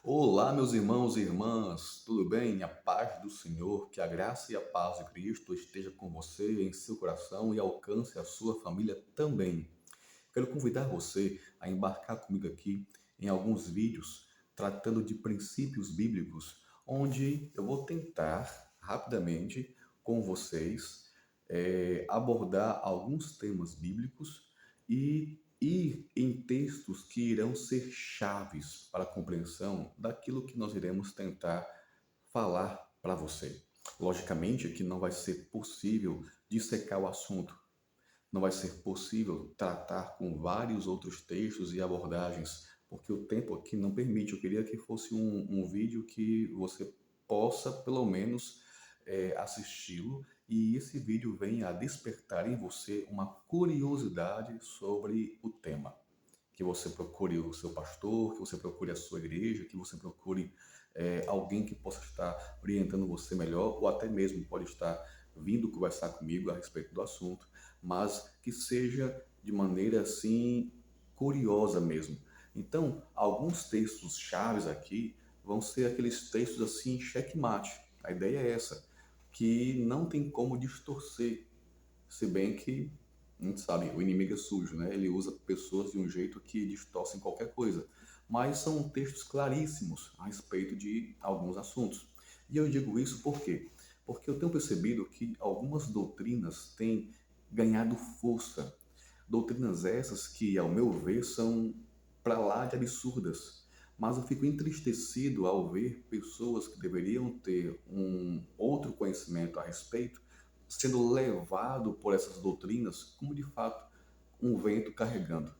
Olá, meus irmãos e irmãs, tudo bem? A paz do Senhor, que a graça e a paz de Cristo esteja com você em seu coração e alcance a sua família também. Quero convidar você a embarcar comigo aqui em alguns vídeos tratando de princípios bíblicos, onde eu vou tentar rapidamente com vocês abordar alguns temas bíblicos e ir em textos que irão ser chaves para a compreensão daquilo que nós iremos tentar falar para você. Logicamente que não vai ser possível dissecar o assunto, não vai ser possível tratar com vários outros textos e abordagens, porque o tempo aqui não permite. Eu queria que fosse um vídeo que você possa, pelo menos, assisti-lo e esse vídeo venha a despertar em você uma curiosidade sobre o tema. Que você procure o seu pastor, que você procure a sua igreja, que você procure alguém que possa estar orientando você melhor, ou até mesmo pode estar vindo conversar comigo a respeito do assunto, mas que seja de maneira assim curiosa mesmo. Então, alguns textos chaves aqui vão ser aqueles textos assim checkmate. A ideia é essa, que não tem como distorcer, se bem que a gente sabe, o inimigo é sujo, né? Ele usa pessoas de um jeito que distorcem qualquer coisa. Mas são textos claríssimos a respeito de alguns assuntos. E eu digo isso por quê? Porque eu tenho percebido que algumas doutrinas têm ganhado força. Doutrinas essas que, ao meu ver, são para lá de absurdas. Mas eu fico entristecido ao ver pessoas que deveriam ter um outro conhecimento a respeito sendo levado por essas doutrinas como de fato um vento carregando.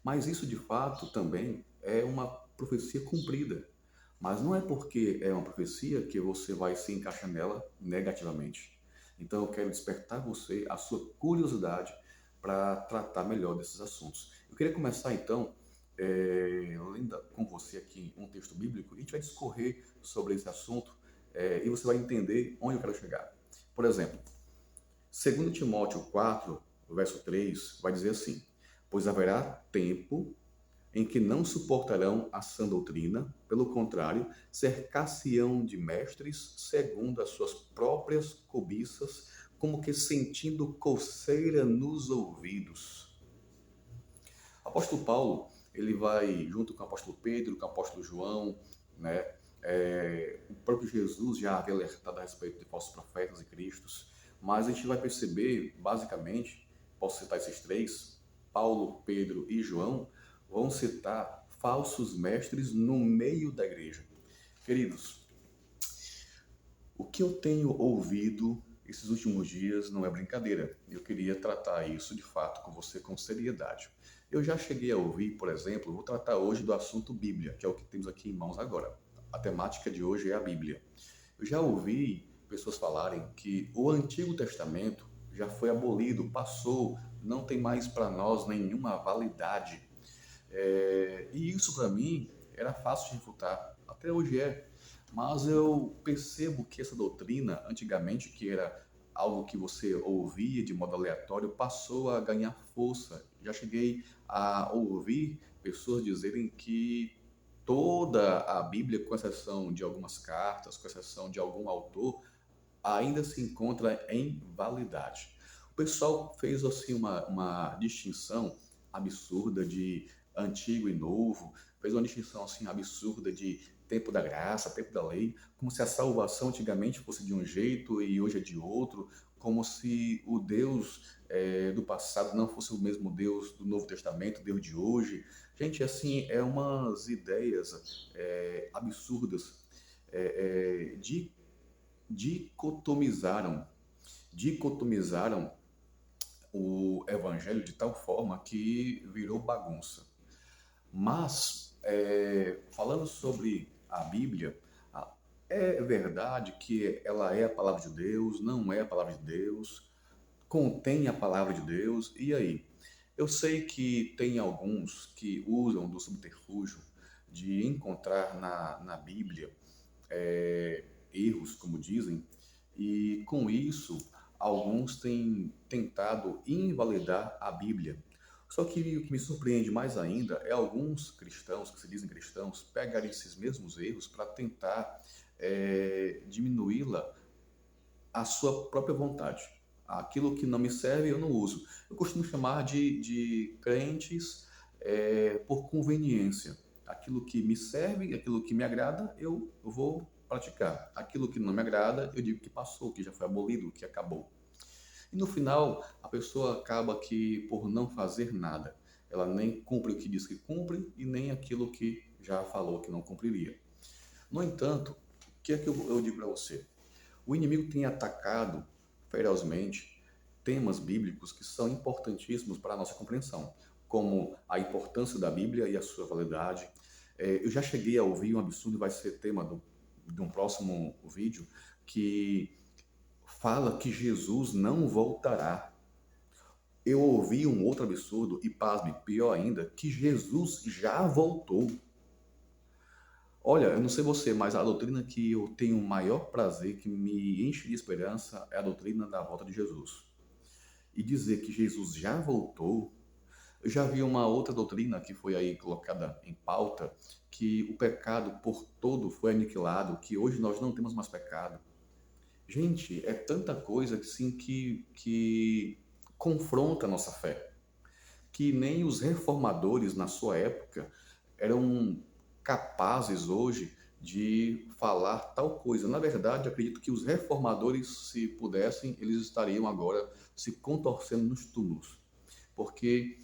Mas isso de fato também é uma profecia cumprida. Mas não é porque é uma profecia que você vai se encaixar nela negativamente. Então eu quero despertar você a sua curiosidade para tratar melhor desses assuntos. Eu queria começar então lendo com você aqui um texto bíblico e a gente vai discorrer sobre esse assunto e você vai entender onde eu quero chegar. Por exemplo, 2 Timóteo 4, verso 3, vai dizer assim: Pois haverá tempo em que não suportarão a sã doutrina, pelo contrário, cercar-se-ão de mestres segundo as suas próprias cobiças, como que sentindo coceira nos ouvidos. O apóstolo Paulo, ele vai, junto com o apóstolo Pedro, com o apóstolo João, né? O próprio Jesus já havia alertado a respeito de falsos profetas e cristos, mas a gente vai perceber, basicamente, posso citar esses três, Paulo, Pedro e João, vão citar falsos mestres no meio da igreja. Queridos, o que eu tenho ouvido esses últimos dias não é brincadeira. Eu queria tratar isso de fato com você com seriedade. Eu já cheguei a ouvir, por exemplo, vou tratar hoje do assunto Bíblia, que é o que temos aqui em mãos agora. A temática de hoje é a Bíblia. Eu já ouvi pessoas falarem que o Antigo Testamento já foi abolido, passou, não tem mais para nós nenhuma validade. E isso para mim era fácil de refutar, até hoje é. Mas eu percebo que essa doutrina, antigamente, que era algo que você ouvia de modo aleatório, passou a ganhar força. Já cheguei a ouvir pessoas dizerem que toda a Bíblia, com exceção de algumas cartas, com exceção de algum autor, ainda se encontra em validade. O pessoal fez assim uma distinção absurda de antigo e novo, fez uma distinção assim absurda de tempo da graça, tempo da lei, como se a salvação antigamente fosse de um jeito e hoje é de outro, como se o Deus do passado não fosse o mesmo Deus do Novo Testamento, Deus de hoje. Gente, assim, é umas ideias absurdas de dicotomizaram, dicotomizaram o evangelho de tal forma que virou bagunça. Mas, falando sobre a Bíblia, é verdade que ela é a palavra de Deus, não é a palavra de Deus, contém a palavra de Deus, e aí? Eu sei que tem alguns que usam do subterfúgio de encontrar na Bíblia erros, como dizem, e com isso alguns têm tentado invalidar a Bíblia. Só que o que me surpreende mais ainda é alguns cristãos, que se dizem cristãos, pegarem esses mesmos erros para tentar diminuí-la à sua própria vontade. Aquilo que não me serve, eu não uso. Eu costumo chamar de crentes por conveniência. Aquilo que me serve, aquilo que me agrada, eu vou praticar. Aquilo que não me agrada, eu digo que passou, que já foi abolido, que acabou. E no final, a pessoa acaba que, por não fazer nada, ela nem cumpre o que diz que cumpre e nem aquilo que já falou que não cumpriria. No entanto, o que é que eu digo para você? O inimigo tem atacado ferozmente temas bíblicos que são importantíssimos para a nossa compreensão, como a importância da Bíblia e a sua validade. Eu já cheguei a ouvir um absurdo, vai ser tema de um próximo vídeo, que fala que Jesus não voltará. Eu ouvi um outro absurdo, e pasme, pior ainda, que Jesus já voltou. Olha, eu não sei você, mas a doutrina que eu tenho o maior prazer, que me enche de esperança, é a doutrina da volta de Jesus. E dizer que Jesus já voltou, eu já vi uma outra doutrina que foi aí colocada em pauta, que o pecado por todo foi aniquilado, que hoje nós não temos mais pecado. Gente, é tanta coisa assim, que confronta a nossa fé, que nem os reformadores na sua época eram capazes hoje de falar tal coisa. Na verdade, acredito que os reformadores, se pudessem, eles estariam agora se contorcendo nos túmulos, porque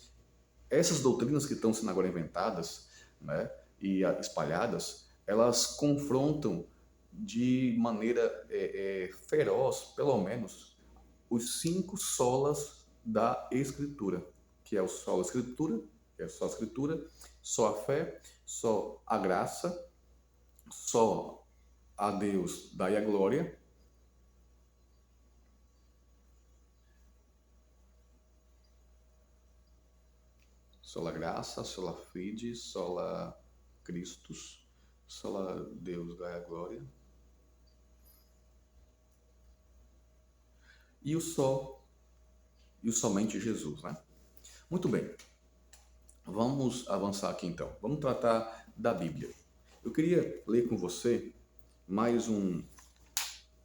essas doutrinas que estão sendo agora inventadas, né, e espalhadas, elas confrontam de maneira feroz, pelo menos, os cinco solas da Escritura, que é o solo Escritura, que é só a Escritura, só a fé, só a graça, só a Deus daí a glória, sola graça, sola fide, sola Christus, sola Deus daí a glória, e o só, e o somente Jesus, né? Muito bem, vamos avançar aqui então. Vamos tratar da Bíblia. Eu queria ler com você mais um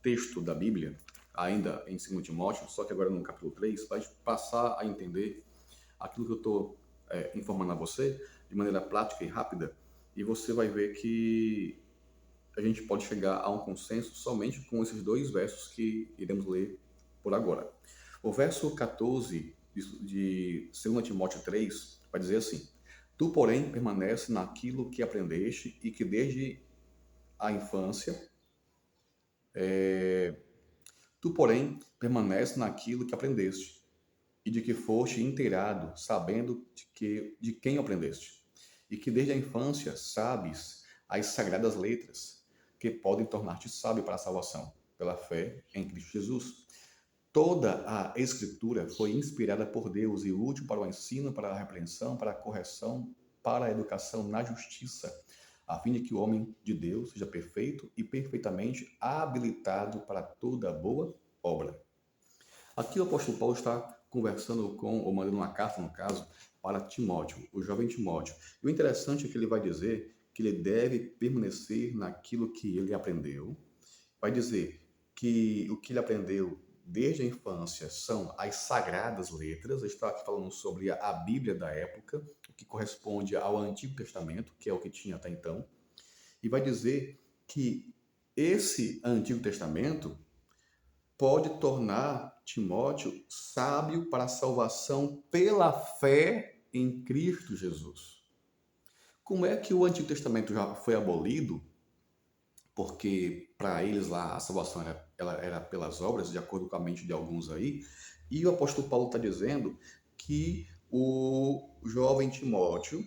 texto da Bíblia, ainda em 2 Timóteo, só que agora no capítulo 3, para passar a entender aquilo que eu estou informando a você de maneira prática e rápida, e você vai ver que a gente pode chegar a um consenso somente com esses dois versos que iremos ler por agora. O verso 14 de 2 Timóteo 3 vai dizer assim: Tu, porém, permanece naquilo que aprendeste e que desde a infância Tu, porém, permanece naquilo que aprendeste e de que foste inteirado, sabendo de quem aprendeste, e que desde a infância sabes as sagradas letras, que podem tornar-te sábio para a salvação, pela fé em Cristo Jesus. Toda a Escritura foi inspirada por Deus e útil para o ensino, para a repreensão, para a correção, para a educação na justiça, a fim de que o homem de Deus seja perfeito e perfeitamente habilitado para toda boa obra. Aqui o apóstolo Paulo está conversando com, ou mandando uma carta, no caso, para Timóteo, o jovem Timóteo. E o interessante é que ele vai dizer que ele deve permanecer naquilo que ele aprendeu. Vai dizer que o que ele aprendeu desde a infância são as sagradas letras. Ele está aqui falando sobre a Bíblia da época, o que corresponde ao Antigo Testamento, que é o que tinha até então. E vai dizer que esse Antigo Testamento pode tornar Timóteo sábio para a salvação pela fé em Cristo Jesus. Como é que o Antigo Testamento já foi abolido? Porque para eles lá a salvação ela era pelas obras, de acordo com a mente de alguns aí, e o apóstolo Paulo está dizendo que o jovem Timóteo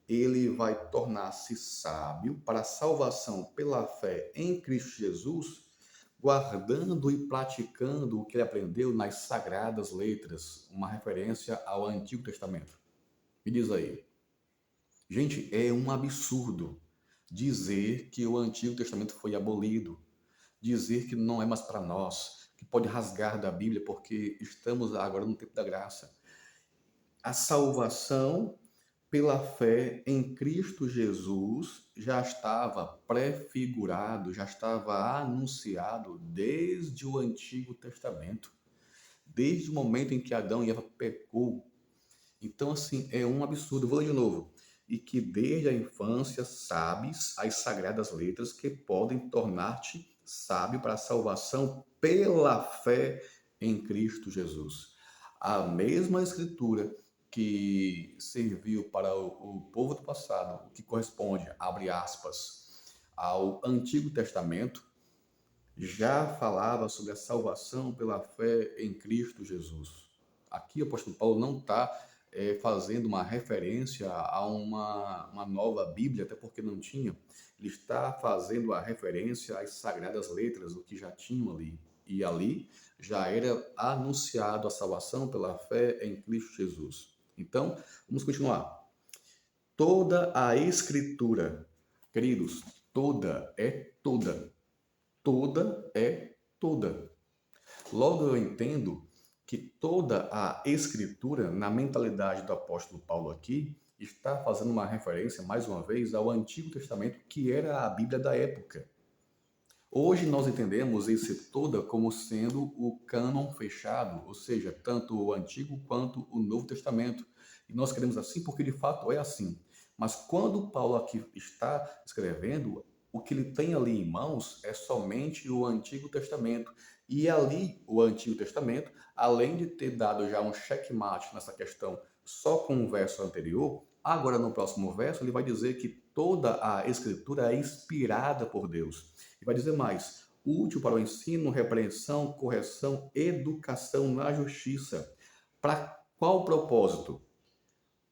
ele vai tornar-se sábio para a salvação pela fé em Cristo Jesus, guardando e praticando o que ele aprendeu nas sagradas letras, uma referência ao Antigo Testamento. Me diz aí. Gente, é um absurdo dizer que o Antigo Testamento foi abolido, dizer que não é mais para nós, que pode rasgar da Bíblia porque estamos agora no tempo da graça. A salvação pela fé em Cristo Jesus já estava prefigurado, já estava anunciado desde o Antigo Testamento, desde o momento em que Adão e Eva pecou. Então, assim, é um absurdo. Vou ler de novo. E que desde a infância sabes as sagradas letras que podem tornar-te sábio para a salvação pela fé em Cristo Jesus. A mesma escritura que serviu para o povo do passado, que corresponde, abre aspas, ao Antigo Testamento, já falava sobre a salvação pela fé em Cristo Jesus. Aqui o apóstolo Paulo não está fazendo uma referência a uma nova Bíblia, até porque não tinha. Ele está fazendo a referência às sagradas letras, o que já tinham ali. E ali já era anunciado a salvação pela fé em Cristo Jesus. Então, vamos continuar. Toda a Escritura, queridos, toda é toda. Toda é toda. Logo, eu entendo que toda a Escritura, na mentalidade do apóstolo Paulo aqui, está fazendo uma referência, mais uma vez, ao Antigo Testamento, que era a Bíblia da época. Hoje nós entendemos esse toda como sendo o cânon fechado, ou seja, tanto o Antigo quanto o Novo Testamento. E nós queremos assim porque de fato é assim. Mas quando Paulo aqui está escrevendo, o que ele tem ali em mãos é somente o Antigo Testamento. E ali, o Antigo Testamento, além de ter dado já um checkmate nessa questão só com o verso anterior, agora no próximo verso ele vai dizer que toda a Escritura é inspirada por Deus. E vai dizer mais: útil para o ensino, repreensão, correção, educação na justiça. Para qual propósito?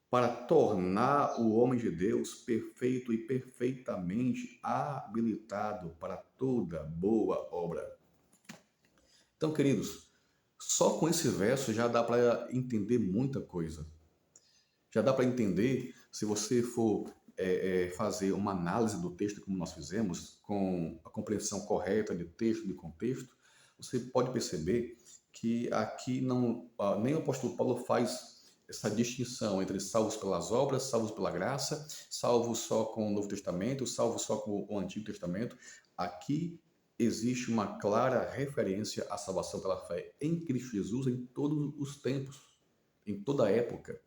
Para tornar o homem de Deus perfeito e perfeitamente habilitado para toda boa obra. Então, queridos, só com esse verso já dá para entender muita coisa. Já dá para entender, se você for fazer uma análise do texto como nós fizemos, com a compreensão correta de texto, de contexto, você pode perceber que aqui não, nem o apóstolo Paulo faz essa distinção entre salvos pelas obras, salvos pela graça, salvos só com o Novo Testamento, salvos só com o Antigo Testamento. Aqui existe uma clara referência à salvação pela fé em Cristo Jesus em todos os tempos, em toda a época.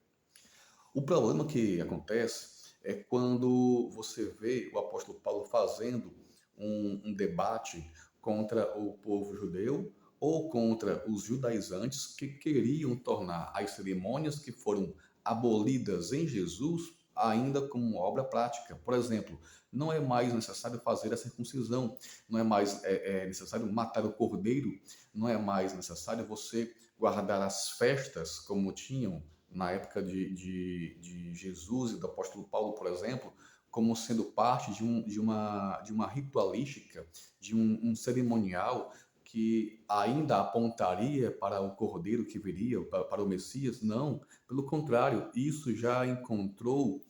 O problema que acontece é quando você vê o apóstolo Paulo fazendo um debate contra o povo judeu ou contra os judaizantes que queriam tornar as cerimônias que foram abolidas em Jesus ainda como obra prática. Por exemplo, não é mais necessário fazer a circuncisão, não é mais necessário matar o cordeiro, não é mais necessário você guardar as festas como tinham na época de Jesus e do apóstolo Paulo, por exemplo, como sendo parte de uma ritualística, de um cerimonial que ainda apontaria para o Cordeiro que viria, para o Messias. Não, pelo contrário, isso já encontrou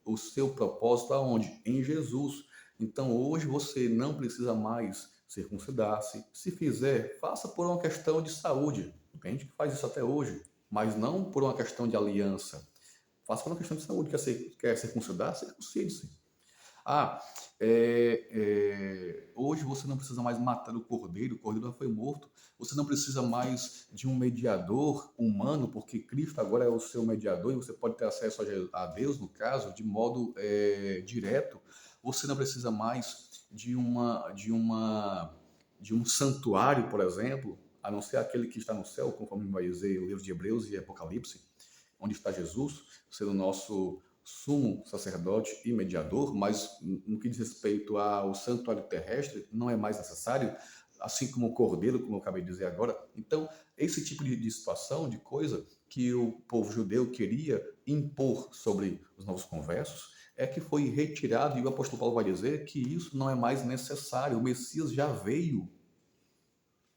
o seu propósito aonde? Em Jesus. Então hoje você não precisa mais circuncidar-se. Se fizer, faça por uma questão de saúde. Tem gente que faz isso até hoje, mas não por uma questão de aliança. Faça por uma questão de saúde. Quer circuncidar? Circuncide-se. Ah, hoje você não precisa mais matar o cordeiro já foi morto. Você não precisa mais de um mediador humano, porque Cristo agora é o seu mediador e você pode ter acesso a Deus, no caso, de modo direto. Você não precisa mais de um santuário, por exemplo, a não ser aquele que está no céu, conforme vai dizer o livro de Hebreus e Apocalipse, onde está Jesus, sendo o nosso sumo sacerdote e mediador, mas no que diz respeito ao santuário terrestre, não é mais necessário, assim como o cordeiro, como eu acabei de dizer agora. Então, esse tipo de situação, de coisa que o povo judeu queria impor sobre os novos conversos, é que foi retirado, e o apóstolo Paulo vai dizer que isso não é mais necessário, o Messias já veio.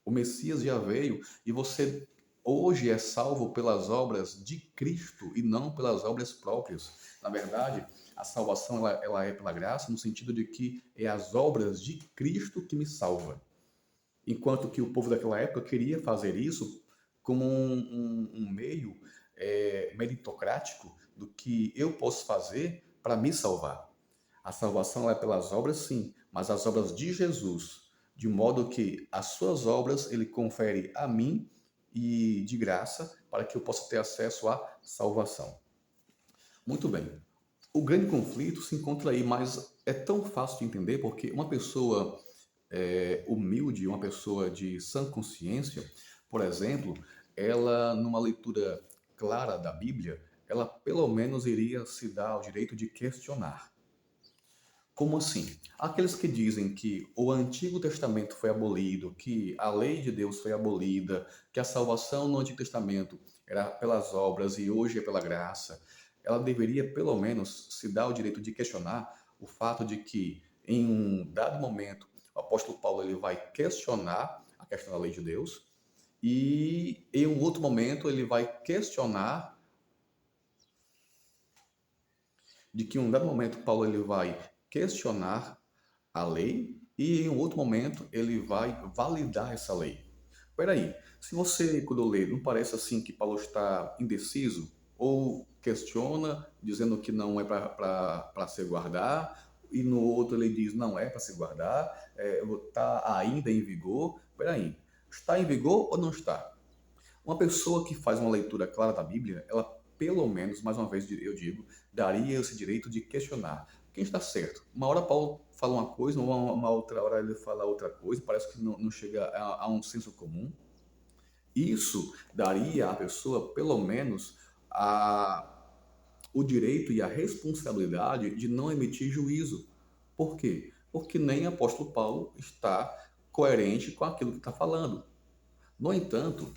O Messias já veio e você hoje é salvo pelas obras de Cristo e não pelas obras próprias. Na verdade, a salvação ela é pela graça, no sentido de que é as obras de Cristo que me salva. Enquanto que o povo daquela época queria fazer isso como um meio meritocrático do que eu posso fazer para me salvar. A salvação é pelas obras, sim, mas as obras de Jesus, de modo que as suas obras ele confere a mim e de graça para que eu possa ter acesso à salvação. Muito bem. O grande conflito se encontra aí, mas é tão fácil de entender porque uma pessoa humilde, uma pessoa de sã consciência, por exemplo, ela, numa leitura clara da Bíblia, ela pelo menos iria se dar o direito de questionar. Como assim? Aqueles que dizem que o Antigo Testamento foi abolido, que a lei de Deus foi abolida, que a salvação no Antigo Testamento era pelas obras e hoje é pela graça, ela deveria pelo menos se dar o direito de questionar o fato de que em um dado momento o apóstolo Paulo ele vai questionar a questão da lei de Deus e em um outro momento ele vai questionar de que em um dado momento Paulo ele vai questionar a lei e em um outro momento ele vai validar essa lei. Peraí, se você, quando lê, não parece assim que Paulo está indeciso ou questiona, dizendo que não é para se guardar, e no outro ele diz não é para se guardar, está ainda em vigor. Peraí, está em vigor ou não está? Uma pessoa que faz uma leitura clara da Bíblia, ela pelo menos, mais uma vez eu digo, daria esse direito de questionar. Quem está certo? Uma hora Paulo fala uma coisa, uma outra hora ele fala outra coisa, parece que não chega a um senso comum. Isso daria à pessoa, pelo menos, o direito e a responsabilidade de não emitir juízo. Por quê? Porque nem o apóstolo Paulo está coerente com aquilo que está falando. No entanto,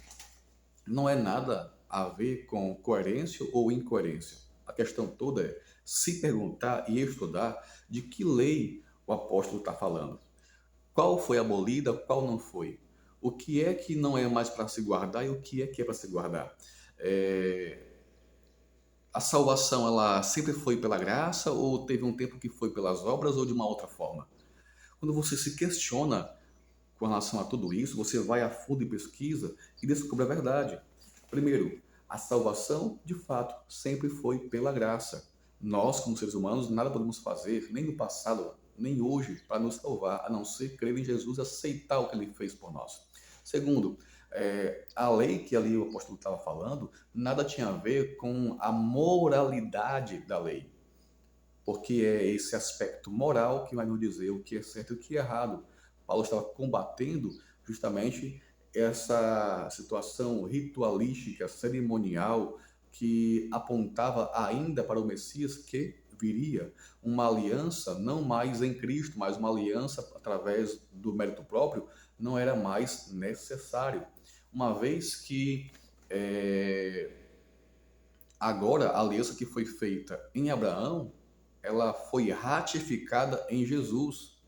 não é nada a ver com coerência ou incoerência. A questão toda é se perguntar e estudar de que lei o apóstolo está falando. Qual foi abolida, qual não foi? O que é que não é mais para se guardar e o que é para se guardar? A salvação ela sempre foi pela graça ou teve um tempo que foi pelas obras ou de uma outra forma? Quando você se questiona com relação a tudo isso, você vai a fundo e pesquisa e descobre a verdade. Primeiro, a salvação, de fato, sempre foi pela graça. Nós, como seres humanos, nada podemos fazer, nem no passado, nem hoje, para nos salvar, a não ser crer em Jesus e aceitar o que ele fez por nós. Segundo, a lei que ali o apóstolo estava falando, nada tinha a ver com a moralidade da lei, porque é esse aspecto moral que vai nos dizer o que é certo e o que é errado. Paulo estava combatendo justamente essa situação ritualística, cerimonial, que apontava ainda para o Messias que viria, uma aliança não mais em Cristo, mas uma aliança através do mérito próprio, não era mais necessário. Uma vez que agora a aliança que foi feita em Abraão, ela foi ratificada em Jesus.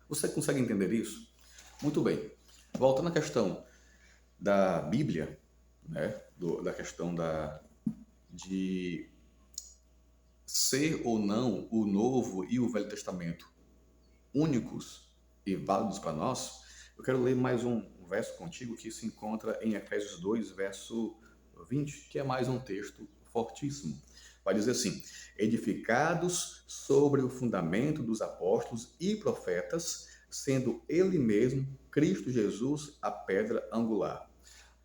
Você consegue entender isso? Muito bem. Voltando à questão da Bíblia, né, da questão de ser ou não o Novo e o Velho Testamento únicos e válidos para nós, eu quero ler mais um verso contigo que se encontra em Efésios 2, verso 20, que é mais um texto fortíssimo. Vai dizer assim: edificados sobre o fundamento dos apóstolos e profetas, sendo ele mesmo, Cristo Jesus, a pedra angular.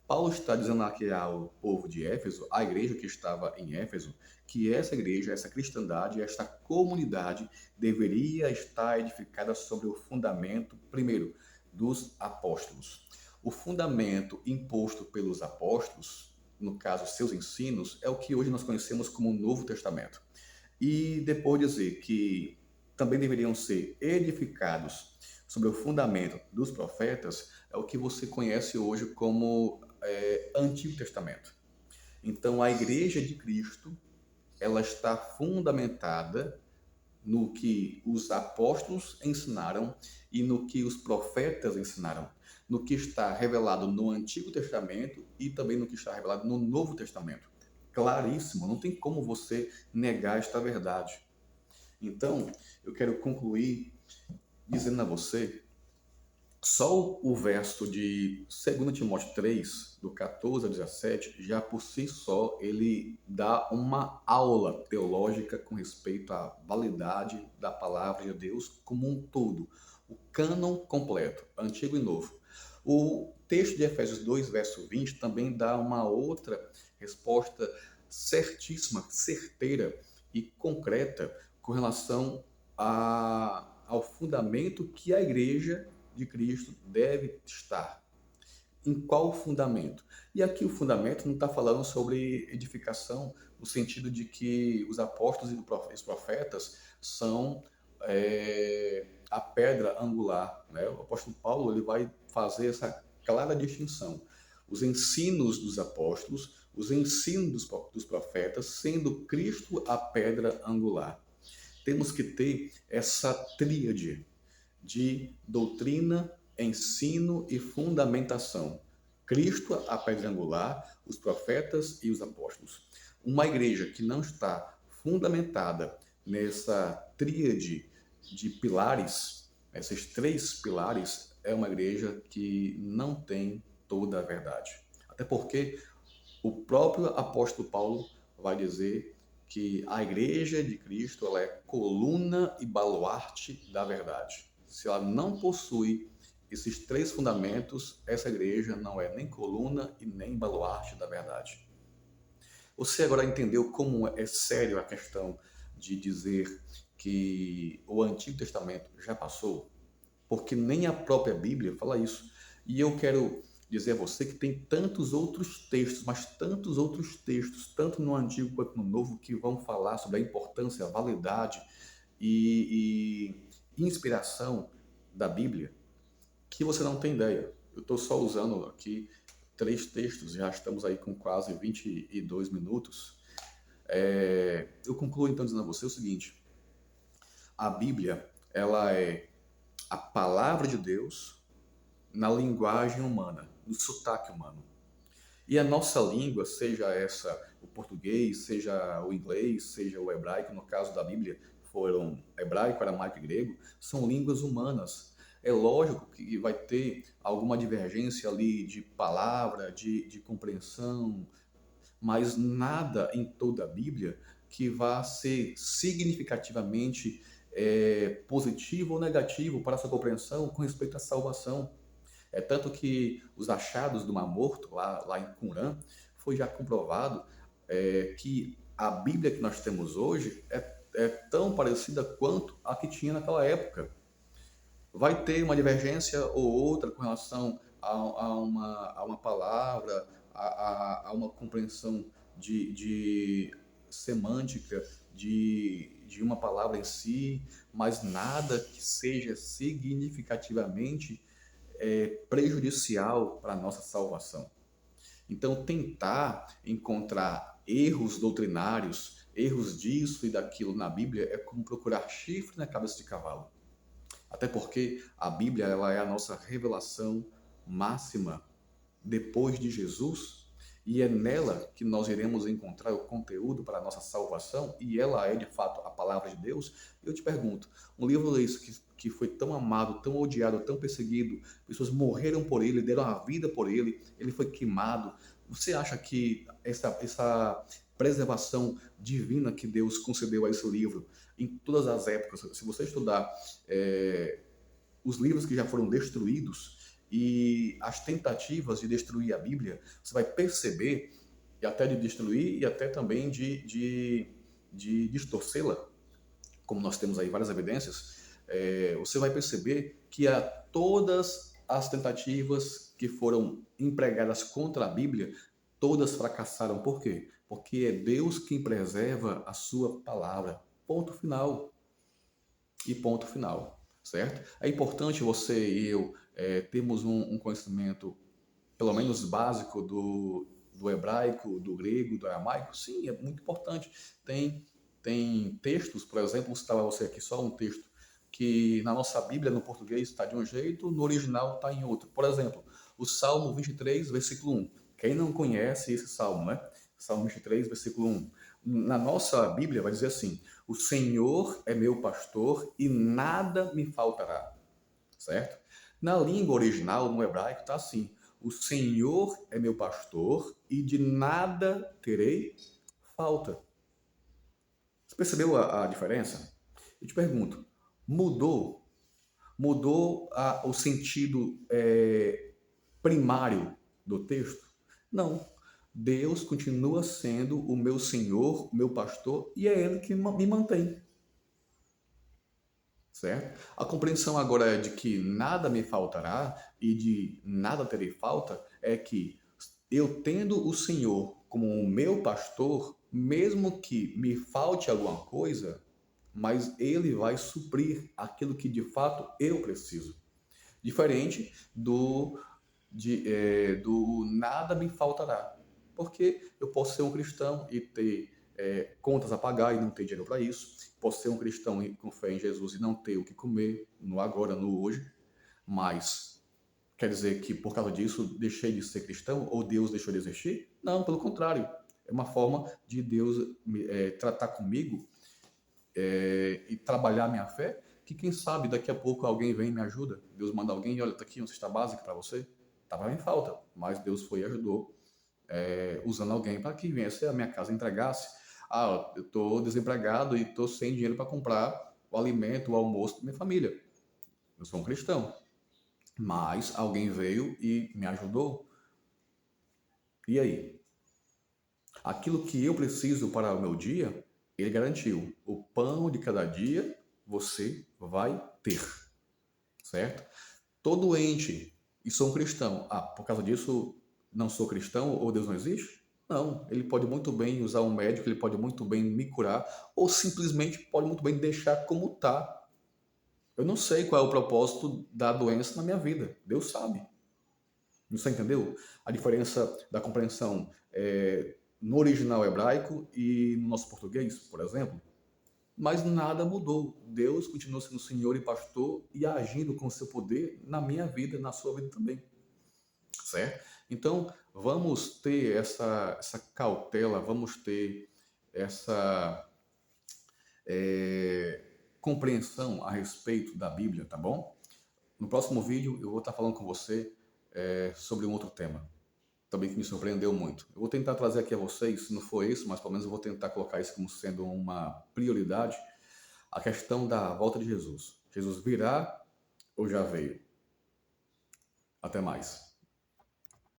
Paulo está dizendo aqui ao povo de Éfeso, à igreja que estava em Éfeso, que essa igreja, essa cristandade, esta comunidade deveria estar edificada sobre o fundamento, primeiro, dos apóstolos. O fundamento imposto pelos apóstolos, no caso, seus ensinos, é o que hoje nós conhecemos como o Novo Testamento. E depois dizer que também deveriam ser edificados sobre o fundamento dos profetas, é o que você conhece hoje como Antigo Testamento. Então, a Igreja de Cristo, ela está fundamentada no que os apóstolos ensinaram e no que os profetas ensinaram, no que está revelado no Antigo Testamento e também no que está revelado no Novo Testamento. Claríssimo, não tem como você negar esta verdade. Então, eu quero concluir dizendo a você Só o verso de 2 Timóteo 3, do 14 ao 17, já por si só ele dá uma aula teológica com respeito à validade da palavra de Deus como um todo, o cânon completo, Antigo e Novo. O texto de Efésios 2, verso 20, também dá uma outra resposta certíssima, certeira e concreta com relação ao fundamento que a igreja de Cristo deve estar. Em qual fundamento? E aqui o fundamento não está falando sobre edificação, no sentido de que os apóstolos e os profetas são a pedra angular. Né? O apóstolo Paulo ele vai fazer essa clara distinção. Os ensinos dos apóstolos, os ensinos dos profetas, sendo Cristo a pedra angular. Temos que ter essa tríade de doutrina, ensino e fundamentação. Cristo, a pedra angular, os profetas e os apóstolos. Uma igreja que não está fundamentada nessa tríade de pilares, esses três pilares, é uma igreja que não tem toda a verdade. Até porque o próprio apóstolo Paulo vai dizer que a igreja de Cristo ela é coluna e baluarte da verdade. Se ela não possui esses três fundamentos, essa igreja não é nem coluna e nem baluarte da verdade. Você agora entendeu como é sério a questão de dizer que o Antigo Testamento já passou? Porque nem a própria Bíblia fala isso. E eu quero dizer a você que tem tantos outros textos, mas tantos outros textos, tanto no Antigo quanto no Novo, que vão falar sobre a importância, a validade e inspiração da Bíblia, que você não tem ideia. Eu estou só usando aqui 3 textos, já estamos aí com quase 22 minutos. Eu concluo então dizendo a você o seguinte: a Bíblia, ela é a palavra de Deus na linguagem humana, no sotaque humano. E a nossa língua, seja essa o português, seja o inglês, seja o hebraico, no caso da Bíblia foram hebraico, aramaico e grego, são línguas humanas. É lógico que vai ter alguma divergência ali de palavra, de compreensão, mas nada em toda a Bíblia que vá ser significativamente positivo ou negativo para a sua compreensão com respeito à salvação. É tanto que os achados do Mar Morto, lá em Qumran, foi já comprovado que a Bíblia que nós temos hoje é tão parecida quanto a que tinha naquela época. Vai ter uma divergência ou outra com relação a uma palavra, a uma compreensão de semântica de uma palavra em si, mas nada que seja significativamente prejudicial para a nossa salvação. Então, tentar encontrar erros doutrinários, erros disso e daquilo na Bíblia é como procurar chifre na cabeça de cavalo. Até porque a Bíblia ela é a nossa revelação máxima depois de Jesus e é nela que nós iremos encontrar o conteúdo para a nossa salvação e ela é de fato a palavra de Deus. Eu te pergunto, um livro desse que foi tão amado, tão odiado, tão perseguido, pessoas morreram por ele, deram a vida por ele, ele foi queimado. Você acha que essa preservação divina que Deus concedeu a esse livro em todas as épocas, se você estudar os livros que já foram destruídos e as tentativas de destruir a Bíblia, você vai perceber, e até de destruir e até também de distorcê-la, como nós temos aí várias evidências, você vai perceber que todas as tentativas que foram empregadas contra a Bíblia, todas fracassaram. Por quê? Porque é Deus quem preserva a sua palavra. Ponto final. E ponto final, certo? É importante você e eu termos um conhecimento, pelo menos básico, do hebraico, do grego, do aramaico. Sim, é muito importante. Tem textos, por exemplo, vou citar para você aqui só um texto, que na nossa Bíblia, no português, está de um jeito, no original está em outro. Por exemplo, o Salmo 23, versículo 1. Quem não conhece esse salmo, né? Salmo 23, versículo 1. Na nossa Bíblia vai dizer assim: o Senhor é meu pastor e nada me faltará, certo? Na língua original, no hebraico, está assim: o Senhor é meu pastor e de nada terei falta. Você percebeu a diferença? Eu te pergunto, mudou? Mudou o sentido primário do texto? Não. Deus continua sendo o meu Senhor, o meu pastor, e é Ele que me mantém. Certo? A compreensão agora de que nada me faltará e de nada terei falta é que eu tendo o Senhor como o meu pastor, mesmo que me falte alguma coisa, mas Ele vai suprir aquilo que de fato eu preciso. Diferente do nada me faltará. Porque eu posso ser um cristão e ter contas a pagar e não ter dinheiro para isso. Posso ser um cristão com fé em Jesus e não ter o que comer no agora, no hoje. Mas quer dizer que por causa disso deixei de ser cristão ou Deus deixou de existir? Não, pelo contrário. É uma forma de Deus tratar comigo e trabalhar minha fé, que quem sabe daqui a pouco alguém vem e me ajuda. Deus manda alguém e olha, tá aqui uma cesta básica para você. Estava em falta, mas Deus foi e ajudou, usando alguém para que viesse a minha casa e entregasse. Ah, eu estou desempregado e estou sem dinheiro para comprar o alimento, o almoço da minha família. Eu sou um cristão, mas alguém veio e me ajudou. E aí? Aquilo que eu preciso para o meu dia, ele garantiu. O pão de cada dia você vai ter, certo? Tô doente e sou um cristão. Ah, por causa disso não sou cristão ou Deus não existe? Não, ele pode muito bem usar um médico, ele pode muito bem me curar ou simplesmente pode muito bem deixar como tá. Eu não sei qual é o propósito da doença na minha vida. Deus sabe. Você entendeu? A diferença da compreensão no original hebraico e no nosso português, por exemplo. Mas nada mudou. Deus continua sendo Senhor e pastor e agindo com o seu poder na minha vida, na sua vida também. Certo? Então, vamos ter essa cautela, vamos ter essa compreensão a respeito da Bíblia, tá bom? No próximo vídeo, eu vou estar falando com você sobre um outro tema, também que me surpreendeu muito. Eu vou tentar trazer aqui a vocês, se não for isso, mas pelo menos eu vou tentar colocar isso como sendo uma prioridade, a questão da volta de Jesus. Jesus virá ou já veio? Até mais.